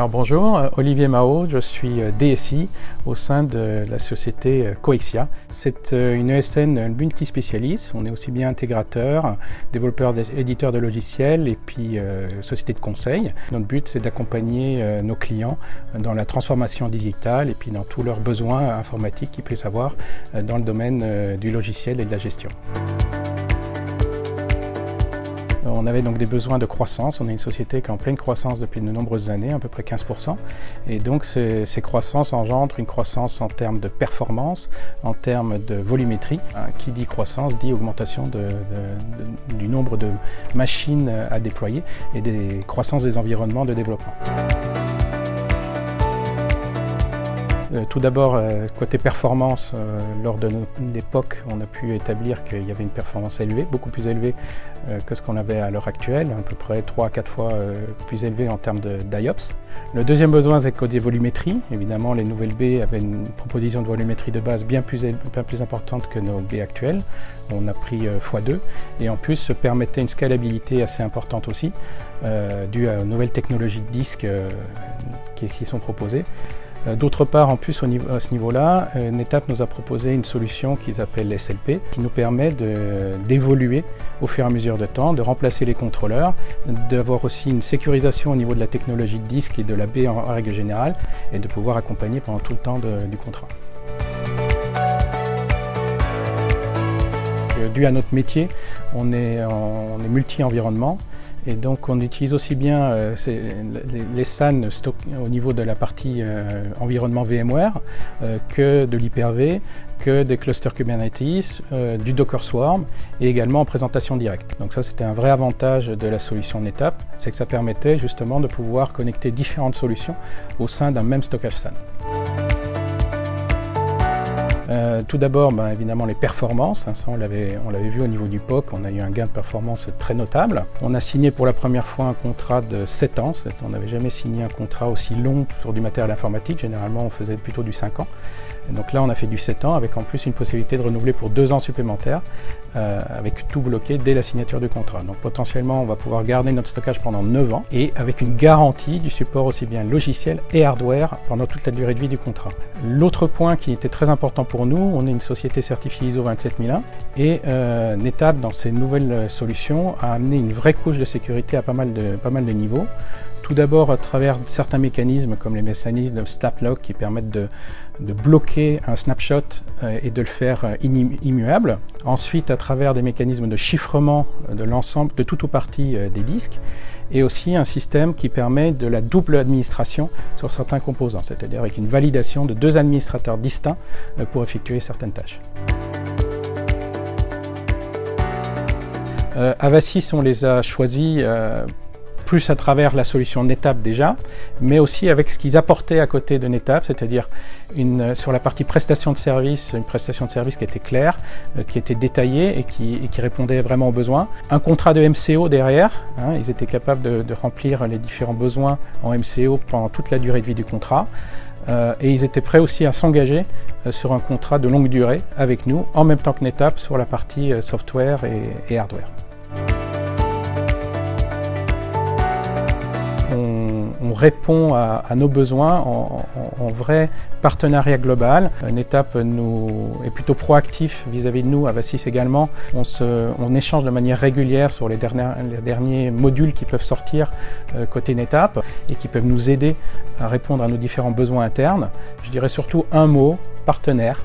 Alors bonjour, Olivier Mao, je suis DSI au sein de la société Coexia. C'est une ESN multispécialiste, on est aussi bien intégrateur, développeur, éditeur de logiciels et puis société de conseil. Notre but c'est d'accompagner nos clients dans la transformation digitale et puis dans tous leurs besoins informatiques qu'ils puissent avoir dans le domaine du logiciel et de la gestion. On avait donc des besoins de croissance, on est une société qui est en pleine croissance depuis de nombreuses années, à peu près 15%. Et donc ces croissances engendrent une croissance en termes de performance, en termes de volumétrie. Qui dit croissance dit augmentation du nombre de machines à déployer et des croissances des environnements de développement. Tout d'abord, côté performance, lors de l'époque, on a pu établir qu'il y avait une performance élevée, beaucoup plus élevée que ce qu'on avait à l'heure actuelle, à peu près 3 à 4 fois plus élevée en termes d'IOPS. Le deuxième besoin, c'est côté volumétrie. Évidemment, les nouvelles baies avaient une proposition de volumétrie de base bien plus importante que nos baies actuelles. On a pris x2 et en plus se permettait une scalabilité assez importante aussi, due aux nouvelles technologies de disques qui sont proposées. D'autre part, en plus à ce niveau-là, NetApp nous a proposé une solution qu'ils appellent SLP, qui nous permet d'évoluer au fur et à mesure de temps, de remplacer les contrôleurs, d'avoir aussi une sécurisation au niveau de la technologie de disque et de la baie en règle générale, et de pouvoir accompagner pendant tout le temps du contrat. Dû à notre métier, on est multi-environnement. Et donc on utilise aussi bien les SAN au niveau de la partie environnement VMware que de l'Hyper-V, que des clusters Kubernetes, du Docker Swarm et également en présentation directe. Donc ça c'était un vrai avantage de la solution NetApp, c'est que ça permettait justement de pouvoir connecter différentes solutions au sein d'un même stockage SAN. Tout d'abord, évidemment, les performances. Ça, on l'avait vu au niveau du POC, on a eu un gain de performance très notable. On a signé pour la première fois un contrat de 7 ans. On n'avait jamais signé un contrat aussi long sur du matériel informatique. Généralement, on faisait plutôt du 5 ans. Et donc là, on a fait du 7 ans avec en plus une possibilité de renouveler pour 2 ans supplémentaires, avec tout bloqué dès la signature du contrat. Donc potentiellement, on va pouvoir garder notre stockage pendant 9 ans et avec une garantie du support aussi bien logiciel et hardware pendant toute la durée de vie du contrat. L'autre point qui était très important pour nous, on est une société certifiée ISO 27001 et NetApp, dans ses nouvelles solutions, a amené une vraie couche de sécurité à pas mal de niveaux. Tout d'abord à travers certains mécanismes comme les mécanismes de SnapLock qui permettent de bloquer un snapshot et de le faire immuable. Ensuite à travers des mécanismes de chiffrement de l'ensemble, de tout ou partie des disques. Et aussi un système qui permet de la double administration sur certains composants, c'est-à-dire avec une validation de 2 administrateurs distincts pour effectuer certaines tâches. Avasys, on les a choisis plus à travers la solution NetApp déjà, mais aussi avec ce qu'ils apportaient à côté de NetApp, c'est-à-dire sur la partie prestation de service, une prestation de service qui était claire, qui était détaillée et qui répondait vraiment aux besoins. Un contrat de MCO derrière, ils étaient capables de remplir les différents besoins en MCO pendant toute la durée de vie du contrat. Et ils étaient prêts aussi à s'engager sur un contrat de longue durée avec nous, en même temps que NetApp sur la partie software et hardware. On répond à nos besoins en vrai partenariat global. NetApp est plutôt proactif vis-à-vis de nous, Avasys également. On échange de manière régulière sur les derniers modules qui peuvent sortir côté NetApp et qui peuvent nous aider à répondre à nos différents besoins internes. Je dirais surtout un mot, partenaire.